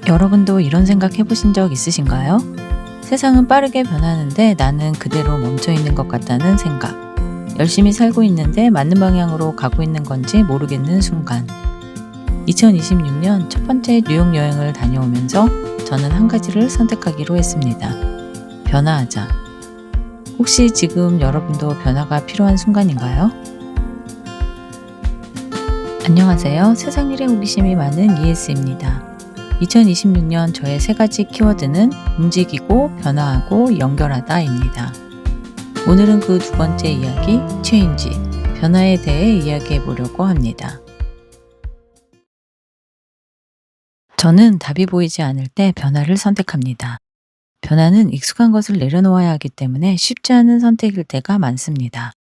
여러분도 이런 생각 해보신 적 있으신가요? 세상은 빠르게 변하는데 나는 그대로 멈춰 있는 것 같다는 생각. 열심히 살고 있는데 맞는 방향으로 가고 있는 건지 모르겠는 순간. 2026년 첫 번째 뉴욕 여행을 다녀오면서 저는 한 가지를 선택하기로 했습니다. 변화하자. 혹시 지금 여러분도 변화가 필요한 순간인가요? 안녕하세요. 세상 일에 호기심이 많은 이에스입니다. 2026년 저의 세 가지 키워드는 움직이고 변화하고 연결하다입니다. 오늘은 그 두 번째 이야기, 체인지, 변화에 대해 이야기해 보려고 합니다. 저는 답이 보이지 않을 때 변화를 선택합니다. 변화는 익숙한 것을 내려놓아야 하기 때문에 쉽지 않은 선택일 때가 많습니다.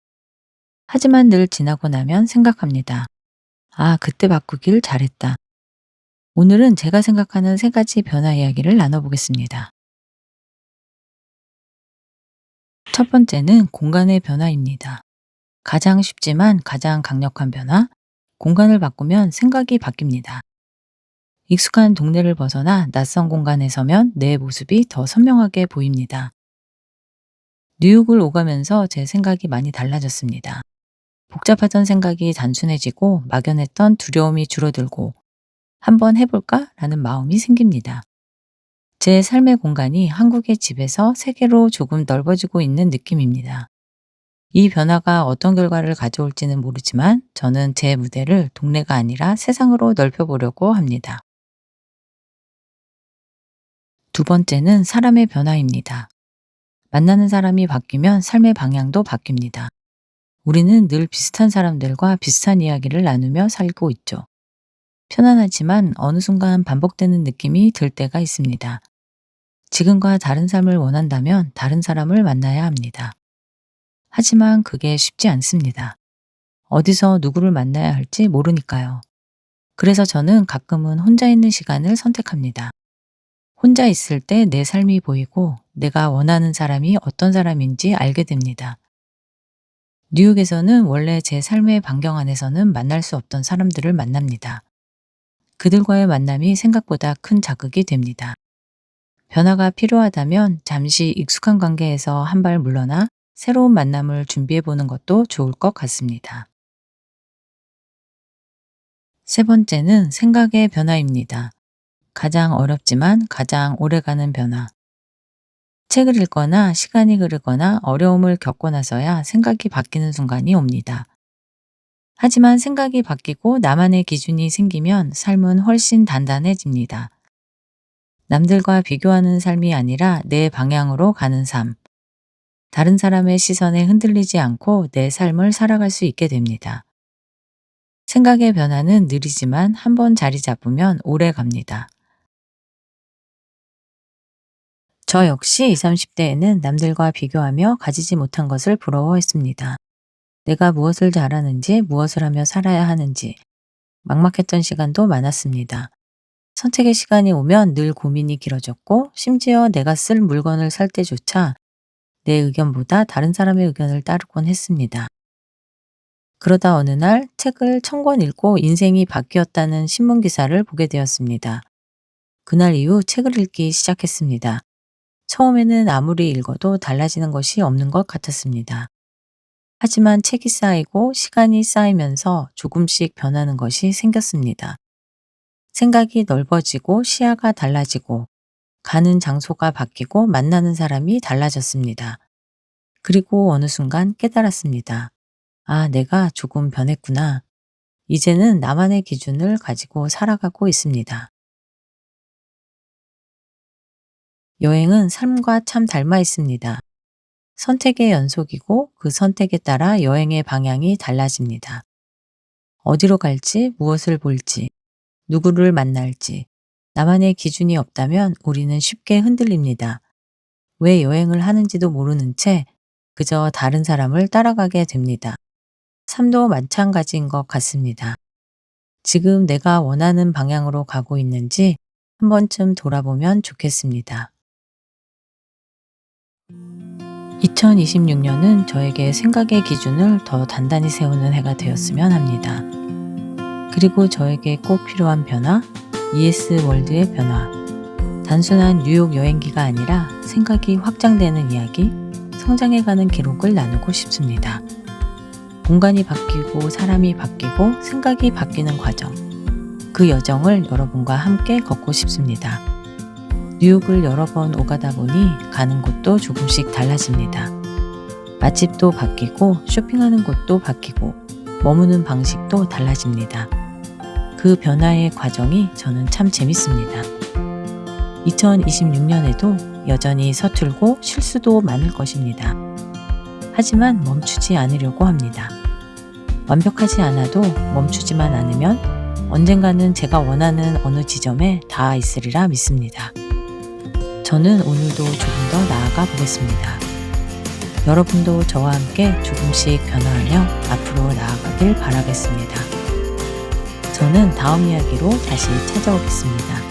하지만 늘 지나고 나면 생각합니다. 아, 그때 바꾸길 잘했다. 오늘은 제가 생각하는 세 가지 변화 이야기를 나눠보겠습니다. 첫 번째는 공간의 변화입니다. 가장 쉽지만 가장 강력한 변화, 공간을 바꾸면 생각이 바뀝니다. 익숙한 동네를 벗어나 낯선 공간에 서면 내 모습이 더 선명하게 보입니다. 뉴욕을 오가면서 제 생각이 많이 달라졌습니다. 복잡하던 생각이 단순해지고 막연했던 두려움이 줄어들고 한번 해볼까? 라는 마음이 생깁니다. 제 삶의 공간이 한국의 집에서 세계로 조금 넓어지고 있는 느낌입니다. 이 변화가 어떤 결과를 가져올지는 모르지만 저는 제 무대를 동네가 아니라 세상으로 넓혀보려고 합니다. 두 번째는 사람의 변화입니다. 만나는 사람이 바뀌면 삶의 방향도 바뀝니다. 우리는 늘 비슷한 사람들과 비슷한 이야기를 나누며 살고 있죠. 편안하지만 어느 순간 반복되는 느낌이 들 때가 있습니다. 지금과 다른 삶을 원한다면 다른 사람을 만나야 합니다. 하지만 그게 쉽지 않습니다. 어디서 누구를 만나야 할지 모르니까요. 그래서 저는 가끔은 혼자 있는 시간을 선택합니다. 혼자 있을 때 내 삶이 보이고 내가 원하는 사람이 어떤 사람인지 알게 됩니다. 뉴욕에서는 원래 제 삶의 반경 안에서는 만날 수 없던 사람들을 만납니다. 그들과의 만남이 생각보다 큰 자극이 됩니다. 변화가 필요하다면 잠시 익숙한 관계에서 한 발 물러나 새로운 만남을 준비해 보는 것도 좋을 것 같습니다. 세 번째는 생각의 변화입니다. 가장 어렵지만 가장 오래가는 변화. 책을 읽거나 시간이 흐르거나 어려움을 겪고 나서야 생각이 바뀌는 순간이 옵니다. 하지만 생각이 바뀌고 나만의 기준이 생기면 삶은 훨씬 단단해집니다. 남들과 비교하는 삶이 아니라 내 방향으로 가는 삶. 다른 사람의 시선에 흔들리지 않고 내 삶을 살아갈 수 있게 됩니다. 생각의 변화는 느리지만 한번 자리 잡으면 오래 갑니다. 저 역시 20, 30대에는 남들과 비교하며 가지지 못한 것을 부러워했습니다. 내가 무엇을 잘하는지, 무엇을 하며 살아야 하는지, 막막했던 시간도 많았습니다. 선택의 시간이 오면 늘 고민이 길어졌고, 심지어 내가 쓸 물건을 살 때조차 내 의견보다 다른 사람의 의견을 따르곤 했습니다. 그러다 어느 날 책을 1000권 읽고 인생이 바뀌었다는 신문 기사를 보게 되었습니다. 그날 이후 책을 읽기 시작했습니다. 처음에는 아무리 읽어도 달라지는 것이 없는 것 같았습니다. 하지만 책이 쌓이고 시간이 쌓이면서 조금씩 변하는 것이 생겼습니다. 생각이 넓어지고 시야가 달라지고 가는 장소가 바뀌고 만나는 사람이 달라졌습니다. 그리고 어느 순간 깨달았습니다. 아, 내가 조금 변했구나. 이제는 나만의 기준을 가지고 살아가고 있습니다. 여행은 삶과 참 닮아 있습니다. 선택의 연속이고 그 선택에 따라 여행의 방향이 달라집니다. 어디로 갈지, 무엇을 볼지, 누구를 만날지, 나만의 기준이 없다면 우리는 쉽게 흔들립니다. 왜 여행을 하는지도 모르는 채 그저 다른 사람을 따라가게 됩니다. 삶도 마찬가지인 것 같습니다. 지금 내가 원하는 방향으로 가고 있는지 한 번쯤 돌아보면 좋겠습니다. 2026년은 저에게 생각의 기준을 더 단단히 세우는 해가 되었으면 합니다. 그리고 저에게 꼭 필요한 변화, ES 월드의 변화, 단순한 뉴욕 여행기가 아니라 생각이 확장되는 이야기, 성장해가는 기록을 나누고 싶습니다. 공간이 바뀌고 사람이 바뀌고 생각이 바뀌는 과정, 그 여정을 여러분과 함께 걷고 싶습니다. 뉴욕을 여러 번 오가다 보니 가는 곳도 조금씩 달라집니다. 맛집도 바뀌고 쇼핑하는 곳도 바뀌고 머무는 방식도 달라집니다. 그 변화의 과정이 저는 참 재밌습니다. 2026년에도 여전히 서툴고 실수도 많을 것입니다. 하지만 멈추지 않으려고 합니다. 완벽하지 않아도 멈추지만 않으면 언젠가는 제가 원하는 어느 지점에 닿아 있으리라 믿습니다. 저는 오늘도 조금 더 나아가 보겠습니다. 여러분도 저와 함께 조금씩 변화하며 앞으로 나아가길 바라겠습니다. 저는 다음 이야기로 다시 찾아오겠습니다.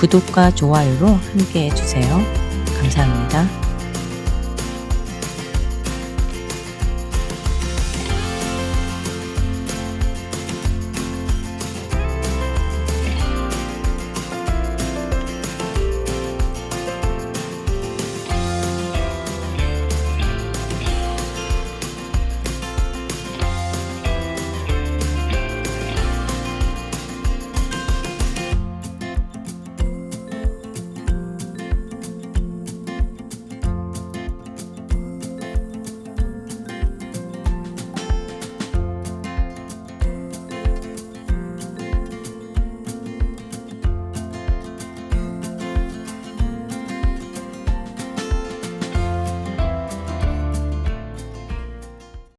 구독과 좋아요로 함께 해주세요. 감사합니다.